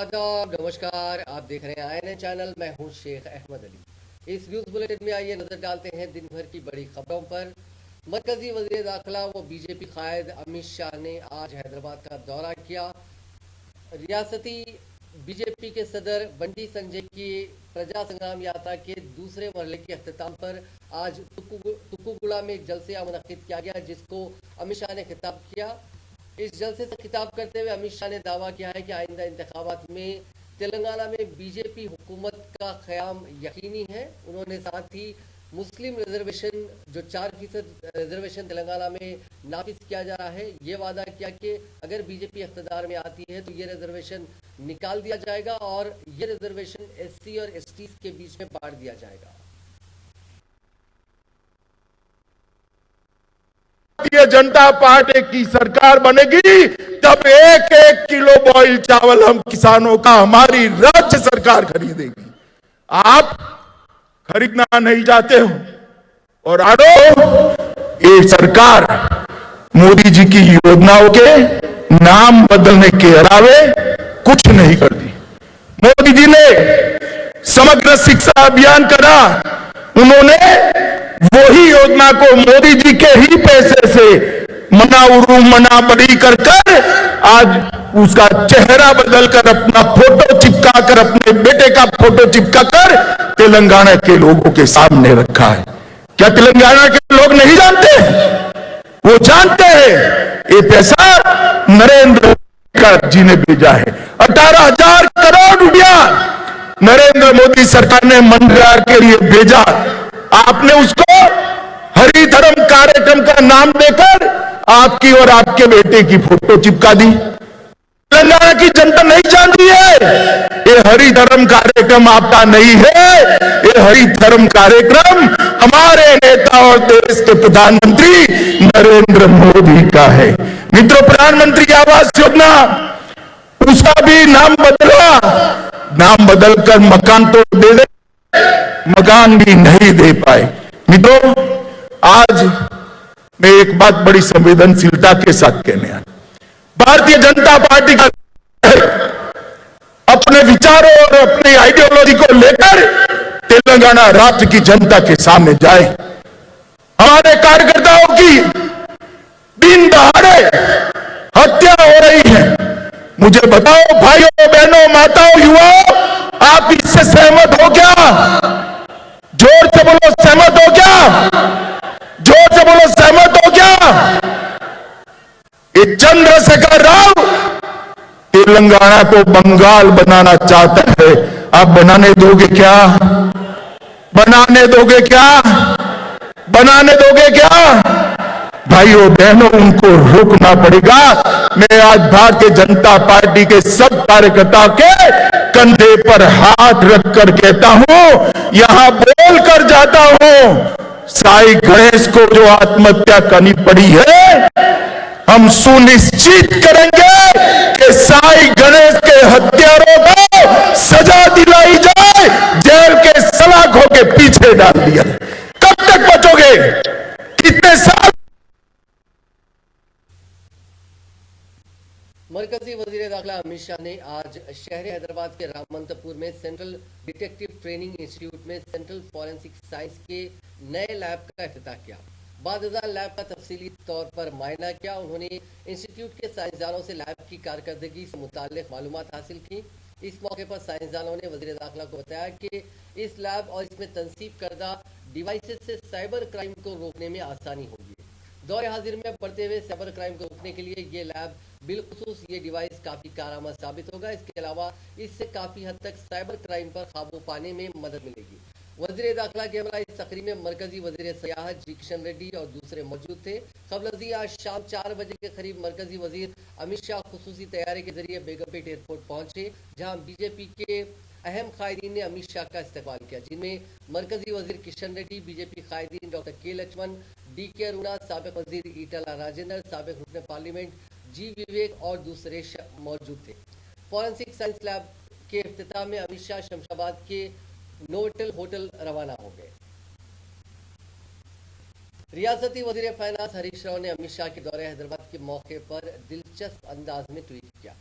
आदाब, नमस्कार। आप देख रहे हैं आईएनए चैनल। मैं हूं शेख अहमद अली। इस न्यूज बुलेटिन में आइए नजर डालते हैं दिन भर की बड़ी खबरों पर। मरकजी वजीर दाखिला व बीजेपी कायद अमित शाह ने आज हैदराबाद का दौरा किया। रियासती बीजेपी के सदर बंटी संजय की प्रजा संग्राम यात्रा के दूसरे मरहले के अख्ताम पर आज तुक्कुगुड़ा में एक जलसा मुनक्किद किया गया, जिसको अमित शाह ने खिताब किया। इस जलसे से खिताब करते हुए अमित शाह ने दावा किया है कि आइंदा इंतखाबात में तेलंगाना में बीजेपी हुकूमत का क़याम यकीनी है। उन्होंने साथ ही मुस्लिम रिजर्वेशन जो 4% रिजर्वेशन तेलंगाना में नाफिज किया जा रहा है, ये वादा किया कि अगर बीजेपी इख्तियार में आती है तो ये रिजर्वेशन निकाल दिया जाएगा और ये रिजर्वेशन एससी और एसटी के बीच में बांट दिया जाएगा। भारतीय जनता पार्टी की सरकार बनेगी तब 1-1 किलो बॉयल चावल हम किसानों का हमारी राज्य सरकार खरीदेगी। आप खरीदना नहीं चाहते हो और आड़ो ये सरकार मोदी जी की योजनाओं के नाम बदलने के अलावे कुछ नहीं करती। मोदी जी ने समग्र शिक्षा अभियान करा, उन्होंने वही योजना को मोदी जी के ही पैसे से मना उरू मना बड़ी कर आज उसका चेहरा बदलकर अपना फोटो चिपका कर अपने बेटे का फोटो चिपका कर तेलंगाना के लोगों के सामने रखा है। क्या तेलंगाना के लोग नहीं जानते? वो जानते हैं ये पैसा नरेंद्र जी ने भेजा है। 18,000 करोड़ रुपया नरेंद्र मोदी सरकार ने मनरेगा के लिए भेजा। आपने उसको हरि धर्म कार्यक्रम का नाम देकर आपकी और आपके बेटे की फोटो चिपका दी। तेलंगाना की जनता नहीं जानती है ये हरि धर्म कार्यक्रम आपका नहीं है, ये हरि धर्म कार्यक्रम हमारे नेता और देश के प्रधानमंत्री नरेंद्र मोदी का है। मित्रों, प्रधानमंत्री आवास योजना उसका भी नाम बदला, नाम बदलकर मकान तो दे दे, मकान भी नहीं दे पाए। मित्रों, आज मैं एक बात बड़ी संवेदनशीलता के साथ कहने आया। भारतीय जनता पार्टी का अपने विचारों और अपनी आइडियोलॉजी को लेकर तेलंगाना राज्य की जनता के सामने जाए। हमारे कार्यकर्ताओं की दिन दहाड़े हत्या हो रही है। मुझे बताओ भाइयों, बहनों, माताओं, युवाओं, आप इससे सहमत हो क्या? जोर से बोलो, सहमत हो क्या? जोर से बोलो, सहमत हो क्या? ये चंद्रशेखर राव तेलंगाना को बंगाल बनाना चाहता है। आप बनाने दोगे क्या? बनाने दोगे क्या? बनाने दोगे क्या? भाइयों बहनों, उनको रोकना पड़ेगा। मैं आज भारतीय जनता पार्टी के सब कार्यकर्ताओं के कंधे पर हाथ रखकर कहता हूं, यहां बोल कर जाता हूं, साई गणेश को जो आत्महत्या करनी पड़ी है, हम सुनिश्चित करेंगे कि साई गणेश के हत्यारों को सजा दिलाई जाए, जेल के सलाखों के पीछे डाल दिया। कब तक बचोगे? कितने साल? मरकजी वजीर दाखिला अमित शाह ने आज शहर हैदराबाद के रामंतपुर में सेंट्रल डिटेक्टिव ट्रेनिंग इंस्टीट्यूट में सेंट्रल फॉरेंसिक साइंस के नए लैब का इफ्तिताह किया। बाद लैब का तफसीली तौर पर मायना किया। उन्होंने इंस्टीट्यूट के साइंसदानों से लैब की कारकर्दगी से मुताल्लिक मालूमात हासिल की। इस मौके पर साइंसदानों ने वजीर दाखिला को बताया कि इस लैब और इसमें तनसीब करदा डिवाइसेस से साइबर क्राइम को रोकने में आसानी होगी। दौर हाजिर में बढ़ते हुए साइबर क्राइम को रोकने के लिए ये लैब बिलखुसूस ये डिवाइस काफ़ी कारआमद साबित होगा। इसके अलावा इससे काफ़ी हद तक साइबर क्राइम पर काबू पाने में मदद मिलेगी। वज़ीर दाखिला के हमरा इस तकरीब में मरकजी वज़ीर सियाहत जी किशन रेड्डी और दूसरे मौजूद थे। कबल आज शाम 4 बजे के करीब मरकजी वज़ीर अमित शाह खुसूसी तैयारी के जरिए बेगमपेट एयरपोर्ट पहुंचे, जहां बीजेपी के अहम कायदीन ने अमित शाह का इस्तकबाल किया, जिनमें मरकजी वज़ीर किशन रेड्डी, बीजेपी कायदीन डॉक्टर के लक्ष्मण, DK अरुणा, साबिक वज़ीर ईटला राजेंद्र, साबिक रुकन पार्लियामेंट जी विवेक और दूसरे मौजूद थे। फॉरेंसिक साइंस लैब के इफ्तिताह में अमित शाह शमशाबाद के नोवोटेल होटल रवाना हो गए। रियासती वजीर फाइनेंस हरीश राव ने अमित शाह के दौरे हैदराबाद के मौके पर दिलचस्प अंदाज में ट्वीट किया।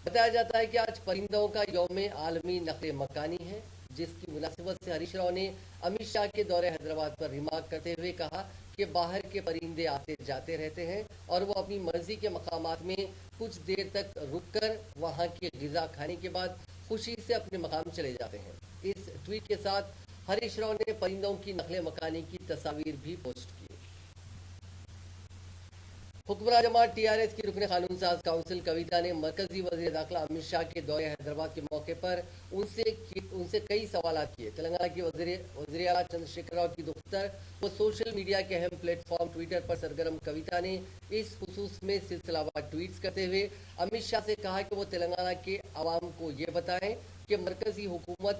बताया जाता है कि आज परिंदों का यौम आलमी नकल मकानी है, जिसकी मुनासिबत से हरीश राव ने अमित शाह के दौरे हैदराबाद पर रिमार्क करते हुए कहा कि बाहर के परिंदे आते जाते रहते हैं और वो अपनी मर्जी के मकामात में कुछ देर तक रुककर वहां की ग़िज़ा खाने के बाद खुशी से अपने मकाम चले जाते हैं। इस ट्वीट के साथ हरीश राव ने परिंदों की नकल मकानी की तस्वीर भी पोस्ट की। हुक्मरान जमात टीआरएस की रुकन कानून साज काउंसिल कविता ने मरकजी वज़ीर दाखिला अमित शाह के दौरे हैदराबाद के मौके पर उनसे कई सवाल किए। तेलंगाना के वज़ीर आला चंद्रशेखर राव की दफ्तर व सोशल मीडिया के अहम प्लेटफॉर्म ट्विटर पर सरगर्म कविता ने इस खुसूस में सिलसिलावार ट्वीट्स करते हुए अमित शाह से कहा कि वो तेलंगाना के अवाम को ये बताएं कि मरकजी हुकूमत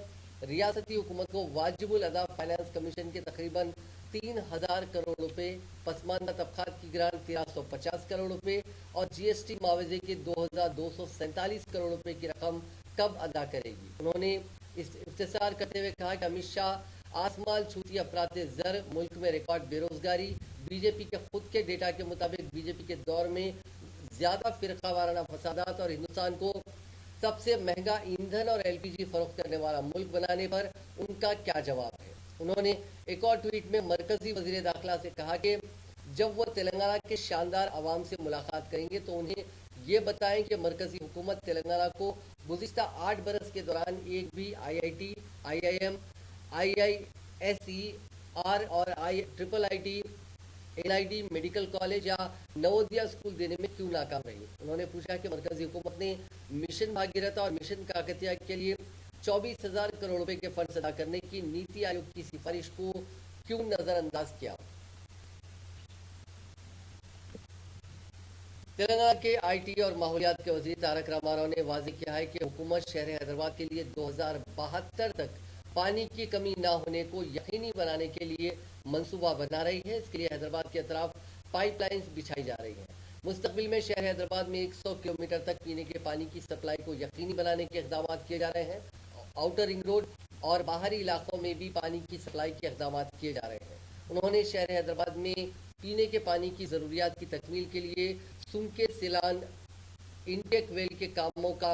रियासती हुकूमत को वाजिबुल अदा फाइनेंस कमीशन के तकरीबन 3000 करोड़ रुपए, पसमानदा तबकात की ग्रांट 1350 करोड़ रुपए और जीएसटी मुआवजे के 2247 करोड़ रुपए की रकम कब अदा करेगी। उन्होंने इफ्तिसार करते हुए कहा कि अमित शाह आसमान छूती अफरात ज़र, मुल्क में रिकॉर्ड बेरोजगारी, बीजेपी के खुद के डेटा के मुताबिक बीजेपी के दौर में ज्यादा फिरका वाराना फसादात और हिंदुस्तान को सबसे महंगा ईंधन और एलपीजी फरोख्त करने वाला मुल्क बनाने पर उनका क्या जवाब है। उन्होंने एक और ट्वीट में मरकजी वजीर दाखिला से कहा कि जब वो तेलंगाना के शानदार अवाम से मुलाकात करेंगे तो उन्हें ये बताएं कि मरकजी हुकूमत तेलंगाना को गुज़िश्ता 8 बरस के दौरान एक भी IIT, IIM, IISER और IIIT, NID मेडिकल कॉलेज या नवोदया स्कूल देने में क्यों नाकाम रही। उन्होंने पूछा कि मरकजी हुकूमत ने मिशन भागीरथ और मिशन काकतिया के लिए 24,000 करोड़ रुपए के फंड अदा करने की नीति आयोग की सिफारिश को क्यों नजरअंदाज किया। तेलंगाना के IT और माहौलियात के वजीर तारक रामाराव ने वाज़ेह किया है कि हुकूमत शहर हैदराबाद के लिए 2072 तक पानी की कमी न होने को यकीनी बनाने के लिए मंसूबा बना रही है। इसके लिए हैदराबाद के अतराफ पाइपलाइंस बिछाई जा रही है। मुस्तकबिल में शहर हैदराबाद में 100 किलोमीटर तक पीने के पानी की सप्लाई को यकीनी बनाने के इक़दाम किए जा रहे हैं। आउटर रिंग रोड और बाहरी इलाकों में भी पानी की सप्लाई के इक़दाम किए जा रहे हैं। उन्होंने शहर हैदराबाद में पीने के पानी की ज़रूरियात की तकमील के लिए सुनके सिलान इंटेक वेल के कामों का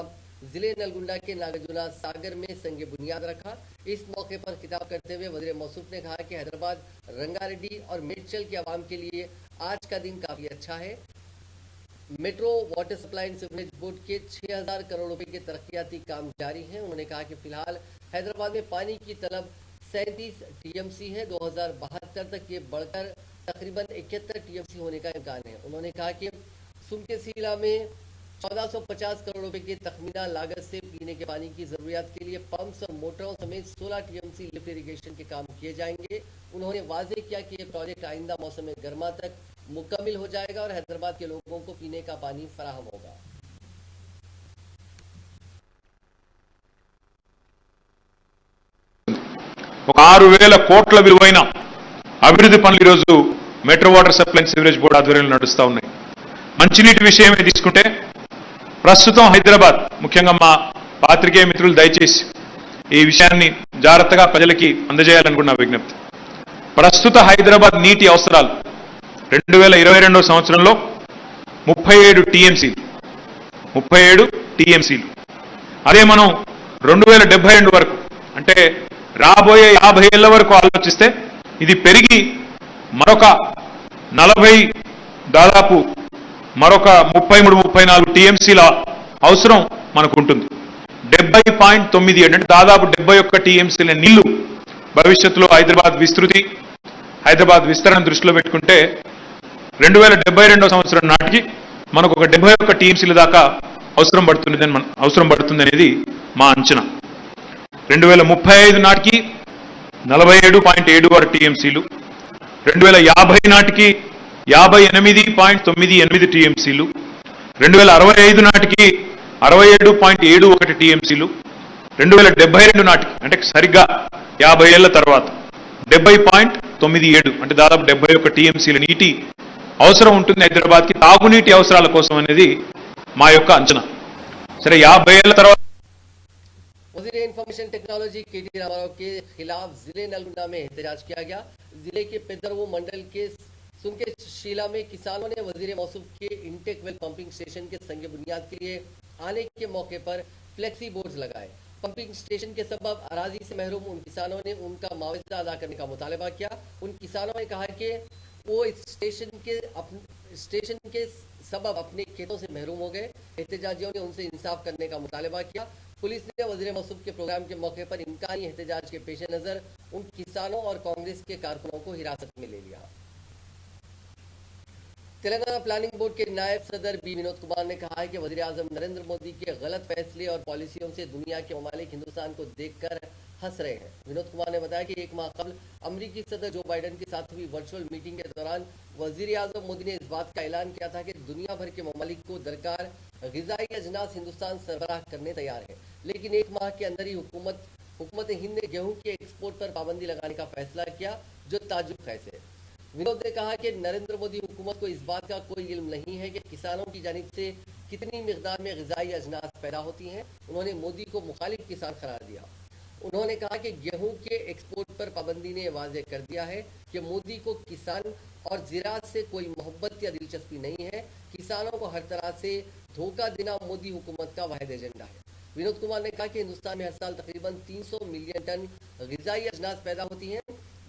जिले नलगुंडा के नागार्जुना सागर में संगे बुनियाद रखा। इस मौके पर खिताब करते हुए वज़ीर मौसूफ ने कहा कि हैदराबाद, रंगारेड्डी और मेडचल के आवाम के लिए आज का दिन काफ़ी अच्छा है। Metro water supply and sewerage board के 6000 करोड़ रुपए के तरक्याती काम जारी हैं। उन्होंने कहा कि फिलहाल हैदराबाद में पानी की तलब 37 TMC है। 2072 तक ये बढ़कर तकरीबन 71 TMC होने का इम्कान है। उन्होंने कहा कि सुनकेसीला में 1450 करोड़ रुपए की तखमीना लागत से पीने के पानी की जरूरियात के लिए पंप्स और मोटरों समेत 16 TMC लिफ्ट इरिगेशन के काम किए जाएंगे। उन्होंने वाज़ेह किया कि ये प्रोजेक्ट आइंदा मौसम गर्मा तक मुकम्मिल हो जाएगा और हैदराबाद के लोगों को पीने का पानी फराहम होगा। 6,000 కోట్ల విలువైన అభివృద్ధి పనులు ఈరోజు metro water supply and sewerage board ఆధ్వర్యంలో నడుస్తూ ఉన్నాయి. మంచినీటి విషయమే తీసుకుంటే ప్రస్తుతం హైదరాబాద్, ముఖ్యంగా మా పాత్రికేయ మిత్రులు దయచేసి ఈ విషయాన్ని జాగ్రత్తగా ప్రజలకి అందజేయాలనుకున్న విజ్ఞప్తి. ప్రస్తుత హైదరాబాద్ నీటి అవసరాలు 2022 సంవత్సరంలో 37 TMCలు. అదే మనం 2072 వరకు అంటే రాబోయే 50 ఏళ్ల వరకు ఆలోచిస్తే ఇది పెరిగి మరొక 40 దాదాపు మరొక 33-34 TMCల అవసరం మనకు ఉంటుంది. 70.9 అంటే దాదాపు 71 TMCల నీళ్లు భవిష్యత్తులో హైదరాబాద్ విస్తృతి, హైదరాబాద్ విస్తరణ దృష్టిలో పెట్టుకుంటే 2072 సంవత్సరం నాటికి మనకు ఒక 71 TMCల దాకా అవసరం పడుతుంది అనేది మా అంచనా. 2035 నాటికి 47.76 TMCలు, 2050 నాటికి 58.98 TMCలు, 2065 నాటికి 67.71 TMCలు, 2072 నాటికి అంటే సరిగ్గా 50 ఏళ్ల తర్వాత 70.97 అంటే దాదాపు 71 TMCల నీటి అవసరం ఉంటుంది హైదరాబాద్కి తాగునీటి అవసరాల కోసం అనేది మా యొక్క అంచనా. సరే 50 ఏళ్ల తర్వాత वज़ीर इंफॉर्मेशन टेक्नोलॉजी KT रामाराव के खिलाफ जिले नलगुंडा में एहतजाज किया गया। जिले के पिदरवो मंडल के सुनकेशीला में किसानों ने वज़ीर मौसूफ के इंटेक वेल पंपिंग स्टेशन के संगे बुनियाद के लिए आने के मौके पर फ्लेक्सी बोर्ड लगाए। पंपिंग स्टेशन के सबब अराजी से महरूम उन किसानों ने उनका मुआवजा अदा करने का मुतालबा किया। उन किसानों ने कहा कि वो इस स्टेशन के सबब अपने खेतों से महरूम हो गए। एहतजाजियों ने उनसे इंसाफ करने का मुतालबा किया। पुलिस ने वज़ीर मौसूफ के प्रोग्राम के मौके पर इम्कानी एहतजाज के पेश नज़र उन किसानों और कांग्रेस के कारकुनों को हिरासत में ले लिया। तेलंगाना प्लानिंग बोर्ड के नायब सदर बी विनोद कुमार ने कहा है कि वज़ीर आज़म नरेंद्र मोदी के गलत फैसले और पॉलिसियों से दुनिया के ममालिक हिंदुस्तान को देखकर हंस रहे हैं। विनोद कुमार ने बताया कि एक माह कबल अमरीकी सदर जो बाइडेन के साथ हुई वर्चुअल मीटिंग के दौरान वज़ीर आज़म मोदी ने इस बात का ऐलान किया था कि दुनिया भर के ममालिक को दरकार ग़िज़ाई अजनास हिंदुस्तान सरबराह करने तैयार है, लेकिन एक माह के अंदर ही हुकूमत हिंद ने गेहूं के एक्सपोर्ट पर पाबंदी लगाने का फैसला किया, जो ताज्जुब खैज है। विनोद ने कहा कि नरेंद्र मोदी हुकूमत को इस बात का कोई इल्म नहीं है कि किसानों की जानिब से कितनी मिकदार में ग़िज़ाई अजनास पैदा होती हैं। उन्होंने मोदी को मुखालिफ किसान करार दिया। उन्होंने कहा कि गेहूं के एक्सपोर्ट पर पाबंदी ने वाज़ेह कर दिया है कि मोदी को किसान और ज़राअत से कोई मोहब्बत या दिलचस्पी नहीं है। किसानों को हर तरह से धोखा देना मोदी हुकूमत का वाहिद एजेंडा है। विनोद कुमार ने कहा कि हिंदुस्तान में हर साल तकरीबन 300 मिलियन टन ग़िज़ाई अजनास पैदा होती हैं,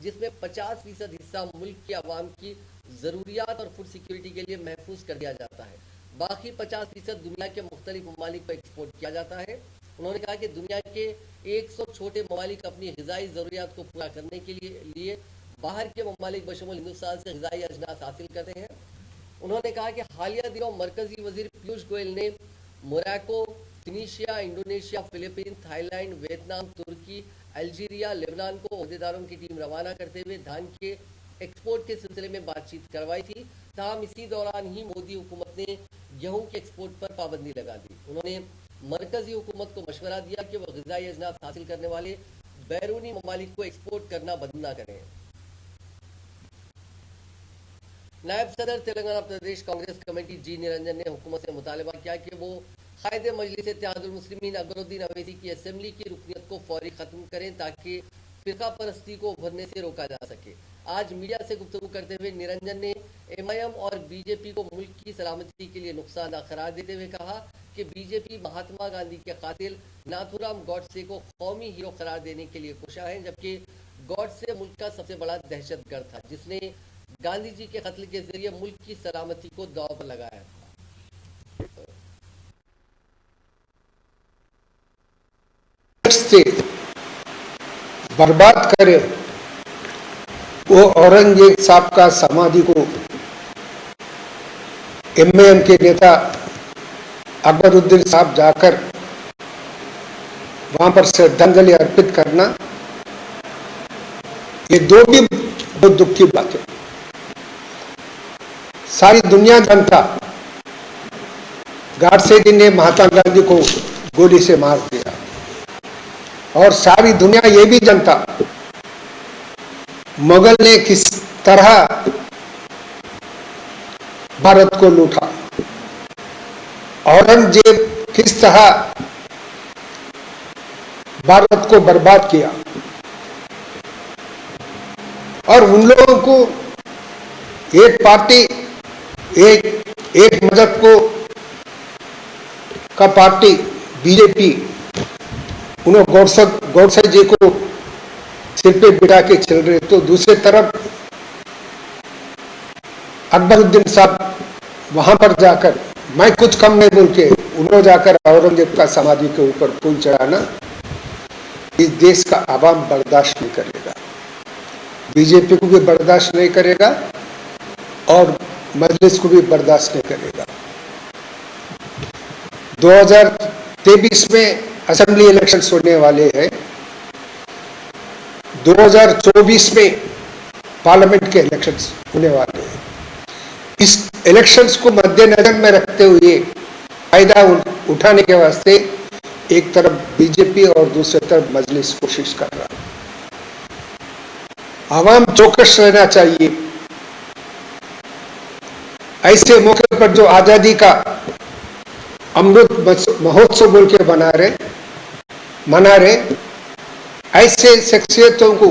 जिसमें 50% हिस्सा मुल्क की आवाम की ज़रूरियात और फूड सिक्योरिटी के लिए महफूज कर दिया जाता है। बाकी 50% दुनिया के मुख्तलिफ ममालिक को एक्सपोर्ट किया जाता है। उन्होंने कहा कि दुनिया के 100 छोटे ममालिक अपनी ग़िज़ाई ज़रूरियात को पूरा करने के लिए बाहर के ममालिक बशमूल हिंदुस्तान से ग़िज़ाई अजनास हासिल करते हैं। उन्होंने कहा कि हालिया दिनों मरकजी वज़ीर पीयूष गोयल ने Morocco, Tunisia, Indonesia, Philippines, Thailand, Vietnam, तुर्की, अल्जीरिया, लेबनान को ओहदेदारों की टीम रवाना करते हुए धान के एक्सपोर्ट के सिलसिले में बातचीत करवाई थी। ताहम इसी दौरान ही मोदी हुकूमत ने गेहूं के एक्सपोर्ट पर पाबंदी लगा दी। उन्होंने मरकजी हुकूमत को मशवरा दिया कि वह ग़िज़ाई अजनास हासिल करने वाले बैरूनी ममालिक को एक्सपोर्ट करना बंद न करें। नायब सदर तेलंगाना प्रदेश कांग्रेस कमेटी जी निरंजन ने हुकूमत से मुतालबा किया कि वो कायदे मजलिस इत्तेहादुल मुस्लिमीन अकबरुद्दीन अवैसी की असेंबली की रुकनीत को फौरी खत्म करें ताकि फिरका परस्ती को उभरने से रोका जा सके। आज मीडिया से गुफ्तगू करते हुए निरंजन ने MIM और बीजेपी को मुल्क की सलामती के लिए नुकसानदा करार देते हुए कहा कि बीजेपी महात्मा गांधी के कातिल नाथूराम गॉडसे को कौमी हीरो करार देने के लिए कोशा है, जबकि गॉडसे मुल्क का सबसे बड़ा दहशतगर्द था जिसने गांधी जी के कत्ल के जरिए मुल्क की सलामती को दांव पर लगाया था। से बर्बाद करे वो औरंगजेब साहब का समाधि को MIM के नेता अकबरुद्दीन साहब जाकर वहां पर श्रद्धांजलि अर्पित करना, ये दो भी बहुत दुख की बात है। सारी दुनिया जानता गॉडसे जी ने महात्मा गांधी को गोली से मार दिया और सारी दुनिया ये भी जानता मुगल ने किस तरह भारत को लूटा, औरंगजेब किस तरह भारत को बर्बाद किया और उन लोगों को एक पार्टी एक मजहब को का पार्टी बीजेपी उन्होंने गौडसे जी को सिर पे बिठा के चल रहे, तो दूसरी तरफ अकबरुद्दीन साहब वहां पर जाकर मैं कुछ कम नहीं बोल के उन्होंने जाकर औरंगजेब का समाधि के ऊपर फूल चढ़ाना, इस देश का आवाम बर्दाश्त नहीं करेगा, बीजेपी को भी बर्दाश्त नहीं करेगा और मजलिस को भी बर्दाश्त नहीं करेगा। 2023 में असेंबली इलेक्शन होने वाले हैं, 2024 में पार्लियामेंट के इलेक्शंस होने वाले हैं। इस इलेक्शंस को मद्देनजर में रखते हुए फायदा उठाने के वास्ते एक तरफ बीजेपी और दूसरी तरफ मजलिस कोशिश कर रहा है। आवाम चौकस रहना चाहिए। ऐसे मौके पर जो आजादी का अमृत महोत्सव बोल के मना रहे ऐसे शख्सियतों को,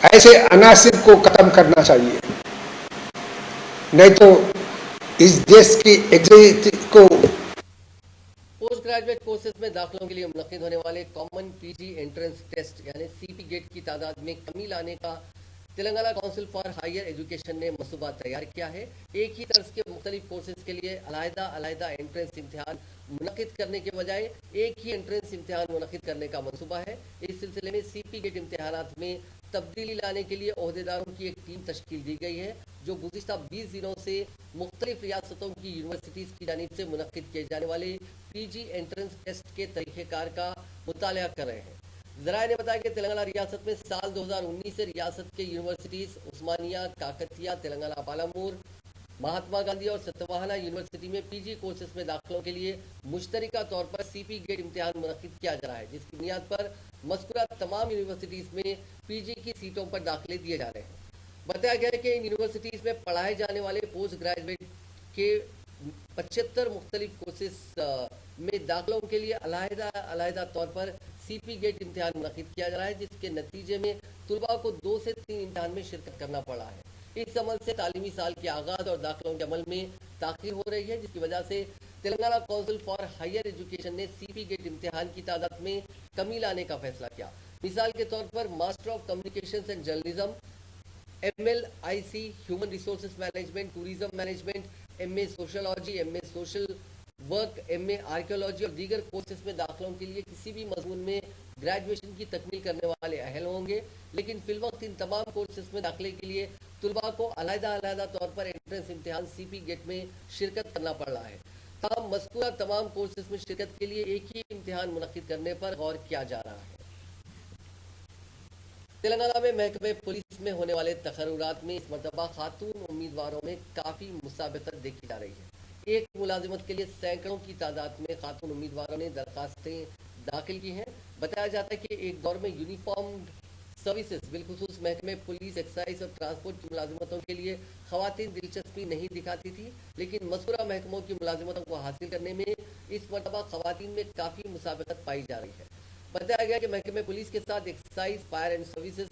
ऐसे अनासिर को खत्म करना चाहिए, नहीं तो इस देश की एग्जिट को ग्रेजुएट कोर्सेज में दाखिलों के लिए मुनक्किद होने वाले कॉमन पीजी एंट्रेंस टेस्ट यानी सीपी गेट की तादाद में कमी लाने का Telangana council for higher education ने मसूबा तैयार किया है। एक ही तर्ज के मुख्तलिफ कोर्सेज के लिए अलहदा एंट्रेंस इम्तिहान मुनक्किद करने के बजाय एक ही एंट्रेंस इम्तिहान मुनक्किद करने का मनसूबा है। इस सिलसिले में सीपी गेट इम्तिहानात में तब्दीली लाने के लिए ओहदेदारों की एक टीम तश्कील दी गई है, जो गुज़िश्ता 20 दिनों से मुख्तलिफ रियासतों की यूनिवर्सिटीज़ की जानिब से मुनक्किद किए जाने वाले पीजी एंट्रेंस टेस्ट के तरीक़ेकार का मुताला कर रहे हैं। ज़राए ने बताया कि तेलंगाना रियासत में साल 2019 से रियासत के यूनिवर्सिटीज़ उस्मानिया, काकतिया, तेलंगाना पालामूर, महात्मा गांधी और सतवाहना यूनिवर्सिटी में पीजी कोर्सेज में दाखिलों के लिए मुश्तरका तौर पर सीपी गेट इम्तिहान मुनक्किद किया जा रहा है, जिसकी बुनियाद पर मज़कूरा तमाम यूनिवर्सिटीज़ में पीजी की सीटों पर दाखिले दिए जा रहे हैं। बताया गया है कि इन यूनिवर्सिटीज़ में पढ़ाए जाने वाले पोस्ट ग्रेजुएट के 75 मुख्तलिफ कोर्सेज में दाखिलों के लिए अलहदा तौर पर सीपी गेट इम्तिहान मुनक्किद किया जा रहा है, जिसके नतीजे में तुलबा को 2 से 3 इम्तिहान में शिरकत करना पड़ा है। इस अमल से तालीमी साल के आगाज और दाखिलों के अमल में ताख़ीर हो रही है, जिसकी वजह से Telangana council for higher education ने सीपी गेट इम्तिहान की तादाद में कमी लाने का फैसला किया। मिसाल के तौर पर master of communication and journalism, MLIC, human resources management, tourism management, MA sociology, MA social work, MA archaeology और दीगर कोर्सेज में दाखिलों के लिए किसी भी मजमून में ग्रेजुएशन की तकमील करने वाले अहल होंगे, लेकिन फिलवक्त इन तमाम कोर्सेज में दाखिले के लिए तुलबा को अलहदा तौर पर एंट्रेंस इम्तिहान सीपी गेट में शिरकत करना पड़ रहा है। तमाम मज़कूरा तमाम कोर्सेज में शिरकत के लिए एक ही इम्तिहान मुनक्किद करने पर गौर किया जा रहा है। तेलंगाना में महकमे पुलिस में होने वाले तकर्रुरात में इस मरतबा खातून उम्मीदवारों में काफ़ी मुसाबकत देखी जा रही है। एक मुलाजिमत के लिए सैकड़ों की तादाद में खातून उम्मीदवारों ने दरखास्तें दाखिल की हैं। बताया जाता है कि एक दौर में यूनिफॉर्म सर्विसेज बिलखुसूस महकमे पुलिस, एक्साइज और ट्रांसपोर्ट की मुलाजिमतों के लिए खवातीन दिलचस्पी नहीं दिखाती थी, लेकिन मज़कूरा महकमों की मुलाजिमतों को हासिल करने में इस मरतबा खवातीन में काफ़ी मुसाबकत पाई जा रही है। बताया गया कि महकमे पुलिस के साथ excise, fire and services,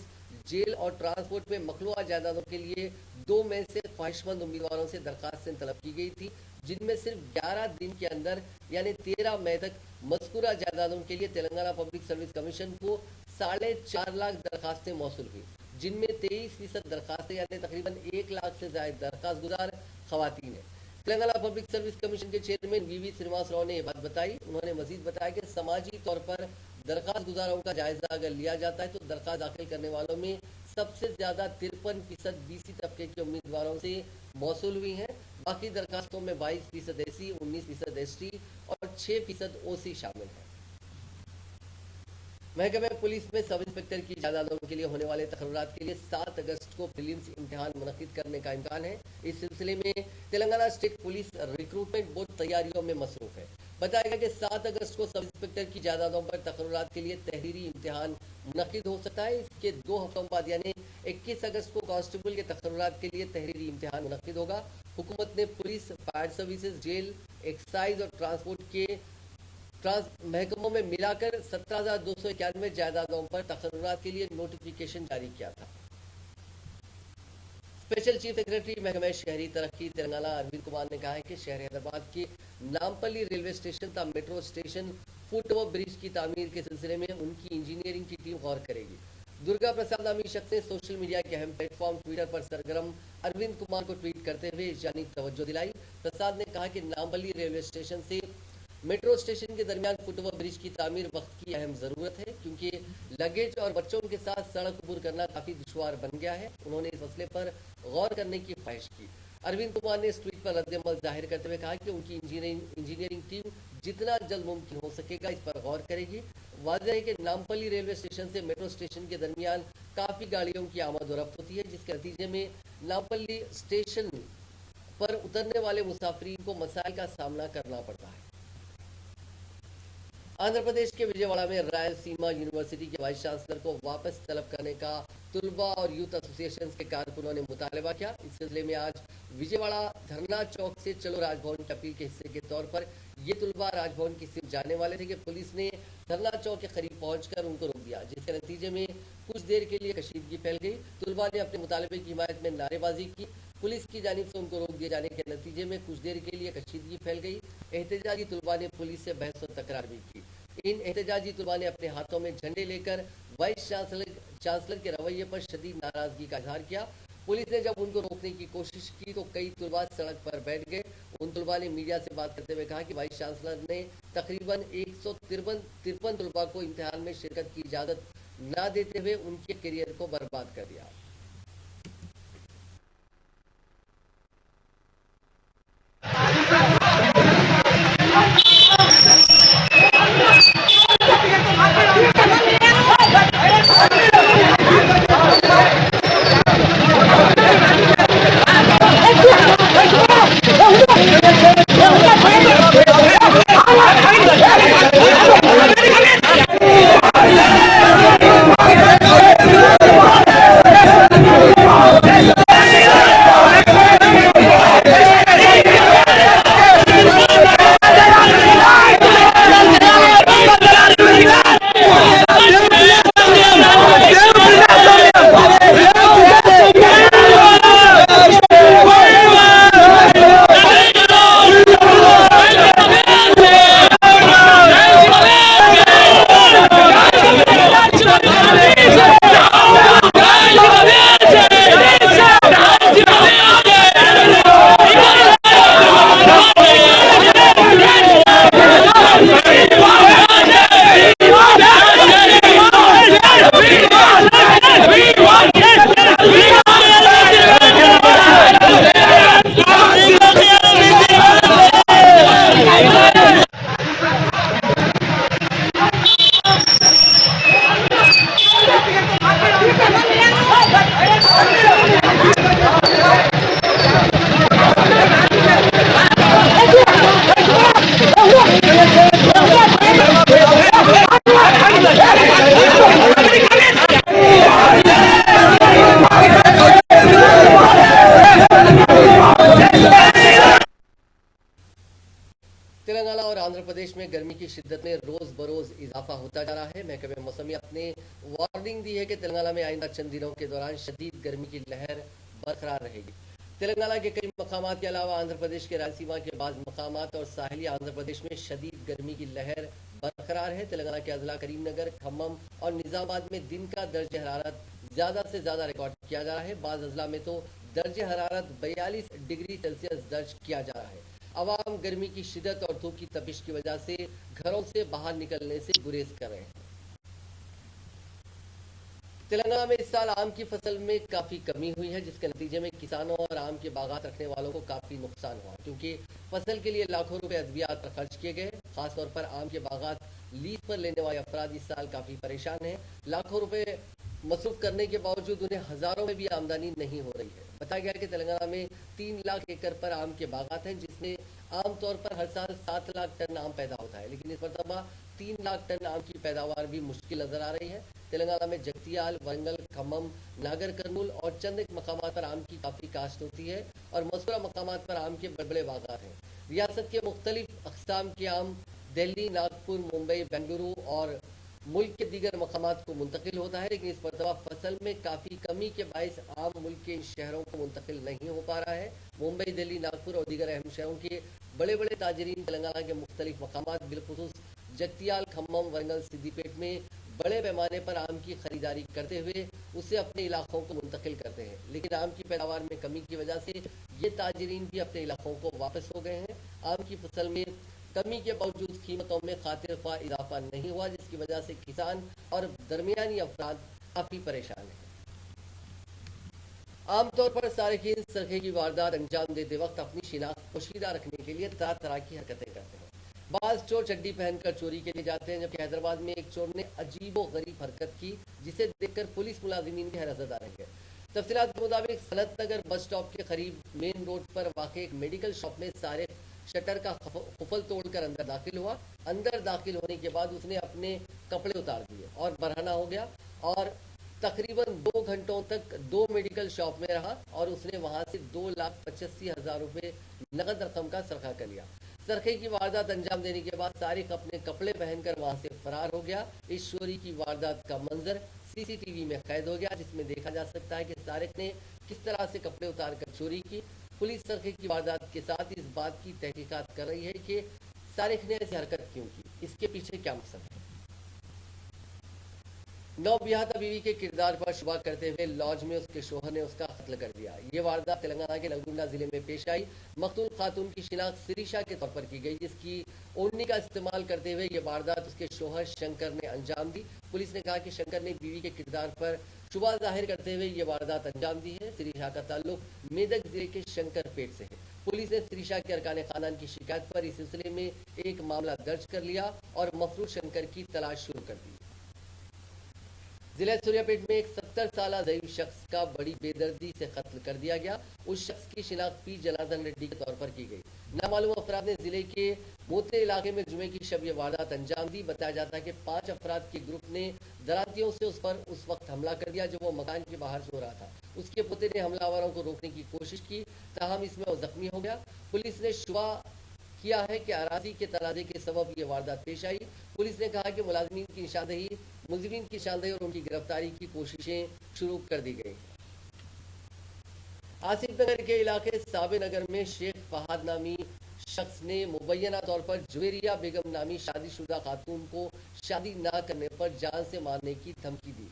jail और ट्रांसपोर्ट में मखलूआ जायदादों के लिए 2 मई से ख्वाहिशमंद उम्मीदवारों से दरखास्तें तलब की गई थी, जिनमें सिर्फ 11 दिन के अंदर यानी 13 मई तक मज़कूरा जायदादों के लिए तेलंगाना पब्लिक सर्विस कमीशन को 4.5 लाख दरखास्तें मौसूल हुई, जिनमें 23% दरखास्तें यानी तकरीबन 1 लाख से ज़्यादा दरखास्त गुजार खवातीन है। तेलंगाना पब्लिक सर्विस कमीशन के चेयरमैन वीवी श्रीनिवास राव ने यह बात बताई। उन्होंने मजीद बताया कि समाजी तौर पर दरखास्त गुजारों का जायजा अगर लिया जाता है तो दरखास्त दाखिल करने वालों में सबसे ज्यादा 53% BC तबके के उम्मीदवारों से मौसूल हुई हैं। बाकी दरखास्तों में 22% SC, 19% ST और 6% OC शामिल है। महकमे पुलिस में सब इंस्पेक्टर की जायदादों के लिए होने वाले तकर्रुरात के लिए 7 अगस्त को प्रीलिम्स इम्तिहान मुनक्किद करने का इम्कान है। इस सिलसिले में Telangana state police recruitment board तैयारियों में मसरूफ है। बताया गया कि 7 अगस्त को सब इंस्पेक्टर की जायदादों पर तकर्रुरात के लिए तहरीरी इम्तिहान मुनक्किद हो सकता है। इसके 2 हफ्तों बाद यानी 21 अगस्त को कांस्टेबल के तकर्रुरात के लिए तहरीरी इम्तिहान मुनक्किद होगा। हुकूमत ने police, fire services, jail, excise और ट्रांसपोर्ट के महकमों में मिलाकर 17,291 जायदादों पर तकर्रुरात के लिए नोटिफिकेशन जारी किया था। स्पेशल चीफ सेक्रेटरी महकमा शहरी तरक्की तेलंगाना अरविंद कुमार ने कहा है कि शहर हैदराबाद के नामपल्ली रेलवे स्टेशन तथा मेट्रो स्टेशन फुटओवर ब्रिज की तामीर के सिलसिले में उनकी इंजीनियरिंग की टीम गौर करेगी। दुर्गा प्रसाद नामी शख्स ने सोशल मीडिया के अहम प्लेटफॉर्म ट्विटर पर सरगर्म अरविंद कुमार को ट्वीट करते हुए इस जानिब तवज्जो दिलाई। प्रसाद ने कहा कि नामपल्ली रेलवे स्टेशन से मेट्रो स्टेशन के दरमियान फुटओवर ब्रिज की तामीर वक्त की अहम ज़रूरत है, क्योंकि लगेज और बच्चों के साथ सड़क अबूर करना काफ़ी दुश्वार बन गया है। उन्होंने इस मसले पर गौर करने की ख्वाहिश की। अरविंद कुमार ने इस ट्वीट पर रद्द-ए-अमल जाहिर करते हुए कहा कि उनकी इंजीनियरिंग टीम जितना जल्द मुमकिन हो सकेगा इस पर गौर करेगी। वाज़ेह है कि नामपल्ली रेलवे स्टेशन से मेट्रो स्टेशन के दरमियान काफ़ी गाड़ियों की आमद और रफ्त होती है, जिसके नतीजे में नामपल्ली स्टेशन पर उतरने वाले मुसाफिरीन को मसाइल का सामना करना पड़ता है। आंध्र प्रदेश के विजयवाड़ा में रायलसीमा यूनिवर्सिटी के वाइस चांसलर को वापस तलब करने का तुलबा और यूथ एसोसिएशन के कारकुनों ने मुतालबा किया। इस सिलसिले में आज विजयवाड़ा धरना चौक से चलो राजभवन की अपील के हिस्से के तौर पर ये तुलबा राजभवन की सिर्फ जाने वाले थे कि पुलिस ने धरना चौक के करीब पहुंचकर उनको रोक दिया, जिसके नतीजे में कुछ देर के लिए कशीदगी फैल गई। तुलबा ने अपने मुतालबे की हिमायत में नारेबाजी की। पुलिस की जानिब से उनको रोक दिए जाने के नतीजे में कुछ देर के लिए कशीदगी फैल गई। एहतजाजी तुलबा ने पुलिस से बहस और तकरार भी की। इन एहतजाजी तुलबा ने अपने हाथों में झंडे लेकर वाइस चांसलर के रवैये पर शदीद नाराजगी का इजहार किया। पुलिस ने जब उनको रोकने की कोशिश की तो कई तुलबा सड़क पर बैठ गए। उन तुलबा ने मीडिया से बात करते हुए कहा कि वाइस चांसलर ने तकरीबन 153 तुलबा को इम्तिहान में शिरकत की इजाजत न देते हुए उनके करियर को बर्बाद कर दिया। तेलंगाना और आंध्र प्रदेश में गर्मी की शिद्दत में रोज बरोज इजाफा होता जा रहा है। महकमे मौसमियात ने वार्निंग दी है कि तेलंगाना में आइंदा चंद दिनों के दौरान शदीद गर्मी की लहर बरकरार रहेगी। तेलंगाना के कई मकामात के अलावा आंध्र प्रदेश के रायलसीमा के बाद मकामात और साहिली आंध्र प्रदेश में शदीद गर्मी की लहर बरकरार है। तेलंगाना के अजला करीमनगर, खम्मम और निजामाबाद में दिन का दर्ज हरारत ज्यादा से ज्यादा रिकॉर्ड किया जा रहा है। बाज़ अजला में तो दर्ज हरारत 42 डिग्री सेल्सियस दर्ज किया जा रहा है। अवाम गर्मी की शिद्दत और धूप की तपिश की वजह से घरों से बाहर निकलने से गुरेज कर रहे हैं। तेलंगाना में इस साल आम की फसल में काफी कमी हुई है, जिसके नतीजे में किसानों और आम के बागात रखने वालों को काफी नुकसान हुआ, क्योंकि फसल के लिए लाखों रुपए अद्वियात पर खर्च किए गए। खासतौर पर आम के बागात लीज पर लेने वाले अफराद इस साल काफी परेशान हैं। लाखों रुपए मसरूफ करने के बावजूद उन्हें हजारों में भी आमदनी नहीं हो रही है। बताया गया कि तेलंगाना में 3 लाख एकड़ पर आम के बागात हैं, जिसमें आमतौर पर हर साल 7 लाख टन आम पैदा होता है, लेकिन इस मरतबा 3 लाख टन आम की पैदावार भी मुश्किल नजर आ रही है। तेलंगाना में जगतियाल, वरंगल, खम्मम, नागर कर्नूल और चंद एक मकामात पर आम की काफी काश्त होती है और मज़कूरा मकामात पर आम के बड़े बड़े बागात हैं। रियासत के मुख्तलिफ अक़साम के आम दिल्ली, नागपुर, मुंबई, बेंगलुरु और मुल्क के दीगर मकामात को मुंतकिल होता है, लेकिन इस मरतबा फसल में काफ़ी कमी के बायस आम मुल्क के इन शहरों को मुंतकिल नहीं हो पा रहा है। मुंबई, दिल्ली, नागपुर और दीगर अहम शहरों के बड़े बड़े ताजरीन तेलंगाना के मुख्तलिफ मकामात बिलखुसूस जगतियाल, खम्मम, वरंगल, सिद्दीपेट में बड़े पैमाने पर आम की खरीदारी करते हुए उसे अपने इलाकों को मुंतकिल करते हैं, लेकिन आम की पैदावार में कमी की वजह से ये ताजरीन भी अपने इलाकों को वापस हो गए हैं। आम की फसल में कमी के बावजूद कीमतों में खातिर ख्वाह इजाफा नहीं हुआ, जिसकी वजह से किसान और दरमियानी अफराद काफी परेशान हैं। आमतौर पर सारिकीन सरखे की वारदात अंजाम देते वक्त अपनी शिनाख्त पोशीदा रखने के लिए तरह तरह की हरकतें करते हैं। बाज चोर चड्डी पहनकर चोरी के लिए जाते हैं, जबकि हैदराबाद में एक चोर ने अजीबो गरीब हरकत की, जिसे देखकर पुलिस मुलाजिमीन भी हैरतज़दा रह गए। तफसीलात के मुताबिक सनत नगर बस स्टॉप के करीब मेन रोड पर वाक़ एक मेडिकल शॉप में सारे शटर का खुफल तोड़कर अंदर दाखिल हुआ। अंदर दाखिल होने के बाद उसने अपने कपड़े उतार दिए और बरहना हो गया और तकरीबन 2 घंटों तक 2 मेडिकल शॉप में रहा और उसने वहां से 2,85,000 रुपए नकद रकम का सरखा कर लिया। सरखे की वारदात अंजाम देने के बाद सारिक अपने कपड़े पहनकर वहां से फरार हो गया। इस चोरी की वारदात का मंजर सीसीटीवी में कैद हो गया, जिसमें देखा जा सकता है कि सारिक ने किस तरह से कपड़े उतार कर चोरी की। पुलिस सरखे की वारदात के साथ इस बात की तहकीकात कर रही है कि सारिक ने ऐसी हरकत क्यों की, इसके पीछे क्या मकसद है। नवविवाहिता बीवी के किरदार पर शुबा करते हुए लॉज में उसके शोहर ने उसका कत्ल कर दिया। ये वारदात तेलंगाना के नलगोंडा जिले में पेश आई। मकतूल खातून की शिनाख्त शिरीषा के तौर पर की गई, जिसकी ओढ़नी का इस्तेमाल करते हुए ये वारदात उसके शोहर शंकर ने अंजाम दी। पुलिस ने कहा कि शंकर ने बीवी के किरदार पर शुबा जाहिर करते हुए ये वारदात अंजाम दी है। शिरीषा का ताल्लुक मेदक जिले के शंकरपेट से है। पुलिस ने शिरीषा के अरकान खानदान की शिकायत पर इस सिलसिले में एक मामला दर्ज कर लिया और मफरूर शंकर की तलाश शुरू कर दी। जिला सूर्यापेट में एक 70 साल ज़ईफ शख्स का बड़ी बेदर्दी से कत्ल कर दिया गया। उस शख्स की शिनाख्त पी जनार्दन रेड्डी के तौर पर की गई। नामालूम अफराद ने जिले के मोते इलाके में जुमे की शब ये वारदात अंजाम दी। बताया जाता है कि 5 अफराद के ग्रुप ने दरातियों से उस पर उस वक्त हमला कर दिया जब वो मकान के बाहर सो रहा था। उसके पोते ने हमलावरों को रोकने की कोशिश की, ताहम इसमें वो जख्मी हो गया। पुलिस ने शुबा किया है कि अराजी के तनाजे के सबब ये वारदात पेश आई। पुलिस ने कहा कि मुलजिमीन की निशानदेही और उनकी गिरफ्तारी की कोशिशें शुरू कर दी गई। आसिफ नगर के इलाके साबे नगर में शेख फहाद नामी शख्स ने मुबैना तौर पर जुवेरिया बेगम नामी शादीशुदा खातून को शादी न करने पर जान से मारने की धमकी दी।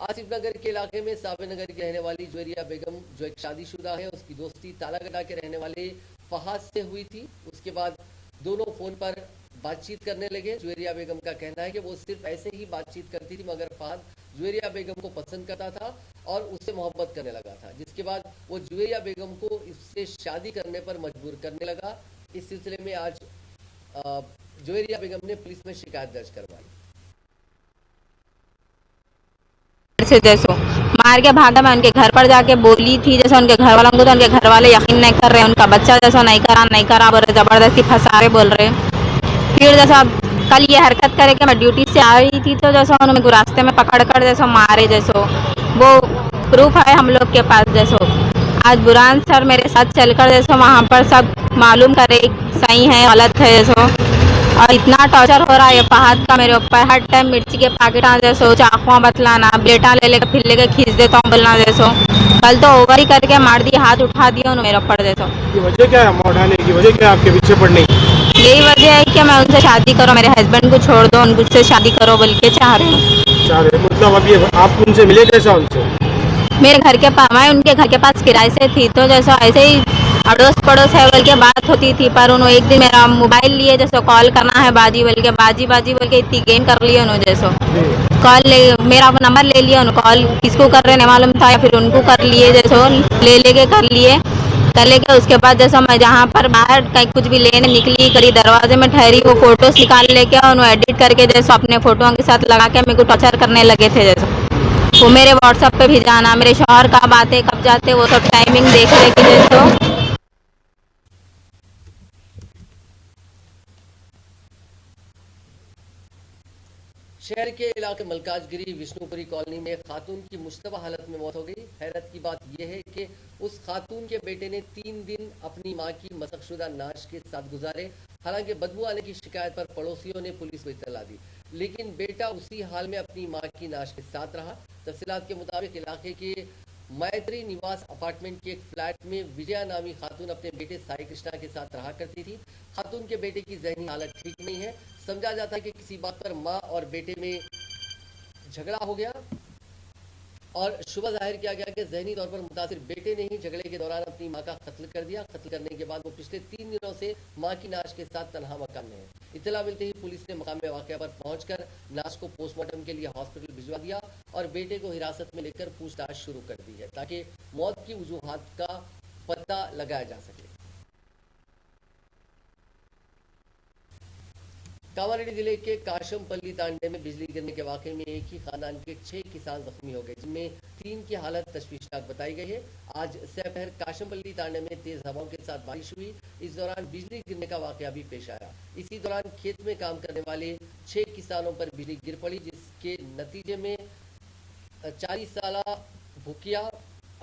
आसिफ नगर के इलाके में साबे नगर की रहने वाली जुवेरिया बेगम, जो एक शादीशुदा है, उसकी दोस्ती तालागड्डा के रहने वाले फहाद से हुई थी। उसके बाद दोनों फोन पर बातचीत करने लगे। जुवेरिया बेगम का कहना है कि वो सिर्फ ऐसे ही बातचीत करती थी, मगर फहाद जुवेरिया बेगम को पसंद करता था और उससे मोहब्बत करने लगा था, जिसके बाद वो जुवेरिया बेगम को इससे शादी करने पर मजबूर करने लगा। इस सिलसिले में आज जुवेरिया बेगम ने पुलिस में शिकायत दर्ज करवाई। से जैसो मार के भागा, मैं उनके घर पर जाके बोली थी, जैसे उनके घर वालों को, तो उनके घर वाले यकीन नहीं कर रहे। उनका बच्चा जैसा नहीं करा बोल रहे, जबरदस्ती फंसा रहे बोल रहे। फिर जैसा कल ये हरकत करे कि मैं ड्यूटी से आ रही थी, तो जैसा उन्होंने रास्ते में पकड़ कर जैसा मारे, जैसो वो प्रूफ है हम लोग के पास। जैसो आज बुरान सर मेरे साथ चलकर जैसो वहाँ पर सब मालूम करे सही है गलत है जैसो। और इतना टॉर्चर हो रहा है फहाद का मेरे ऊपर, हर टाइम मिर्ची के पैकेट जैसो, चाकुआं बतलाना, बेटा ले लेकर फिर लेकर खींच देता हूँ बोलना जैसो। कल तो ओवर ही करके मार दिया, हाथ उठा दिया उन्होंने मेरे ऊपर जैसो। ये वजह क्या है उठाने की, वजह क्या है आपके पीछे पड़ने की? यही वजह है कि मैं उनसे शादी करो, मेरे हस्बैंड को छोड़ दो, उनसे शादी करो बोल के चाह रहे हूँ। मतलब अभी आप उनसे मिले कैसा उनसे? मेरे घर के पास, मैं उनके घर के पास किराए से थी, तो जैसा ऐसे ही अड़ोस पड़ोस है बोल के बात होती थी। पर उन्होंने एक दिन मेरा मोबाइल लिए, जैसे कॉल करना है बाजी बोल के इतनी गेम कर लिए उन्होंने। जैसो कॉल ले, मेरा नंबर ले लिया उन्होंने, कॉल किसको कर रहे नहीं मालूम था, या फिर उनको कर लिए, जैसो लेके कर लिए। कर लेके उसके बाद जैसा मैं जहाँ पर बाहर कहीं कुछ भी लेने निकली, करी दरवाजे में ठहरी, वो फोटोज निकाल लेके उन्होंने एडिट करके जैसे अपने फोटो के साथ लगा के मेरे को टॉर्चर करने लगे थे। जैसे वो मेरे व्हाट्सएप पे भी जाना, मेरे शौहर कब आते कब जाते वो सब टाइमिंग देख लेके जैसो। शहर के इलाके मलकाजगिरी विष्णुपुरी कॉलोनी में एक खातून की मुश्तबा हालत में मौत हो गई। हैरत की बात यह है कि उस खातून के बेटे ने 3 दिन अपनी मां की मशकशुदा नाश के साथ गुजारे। हालांकि बदबू आने की शिकायत पर पड़ोसियों ने पुलिस को इत्तला दी, लेकिन बेटा उसी हाल में अपनी मां की नाश के साथ रहा। तफसीलात के मुताबिक इलाके के मैत्री निवास अपार्टमेंट के एक फ्लैट में विजया नामी खातून अपने बेटे साई कृष्णा के साथ रहा करती थी। खातून के बेटे की जहनी हालत ठीक नहीं है। समझा जाता है कि किसी बात पर मां और बेटे में झगड़ा हो गया और शुबह जाहिर किया गया कि जहनी तौर पर मुतासिर बेटे ने ही झगड़े के दौरान अपनी मां का कत्ल कर दिया। कत्ल करने के बाद वो पिछले 3 दिनों से मां की नाश के साथ तनहा मकान में है। इत्तला मिलते ही पुलिस ने मकाम वाक़या पर पहुंचकर लाश को पोस्टमार्टम के लिए हॉस्पिटल भिजवा दिया और बेटे को हिरासत में लेकर पूछताछ शुरू कर दी है, ताकि मौत की वजूहात का पता लगाया जा सके। कामारेड्डी जिले के काशमपल्ली तांडे में बिजली गिरने के वाकये में एक ही खानदान के 6 किसान जख्मी हो गए, जिनमें 3 की हालत तशवीशनाक बताई गई है। आज दोपहर काशमपल्ली तांडे में तेज हवाओं के साथ बारिश हुई। इस दौरान बिजली गिरने का वाकया भी पेश आया। इसी दौरान खेत में काम करने वाले 6 किसानों पर बिजली गिर पड़ी, जिसके नतीजे में 40 साला भुकिया,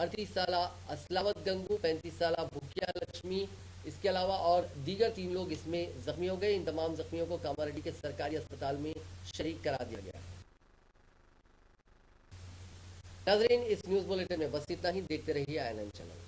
38 साला असलामत गंगू, 35 साला भुकिया लक्ष्मी, इसके अलावा और दीगर 3 लोग इसमें जख्मी हो गए। इन तमाम जख्मियों को कामारेड्डी के सरकारी अस्पताल में शरीक करा दिया गया। नाजरीन, इस न्यूज बुलेटिन में बस इतना ही। देखते रहिए INN चैनल।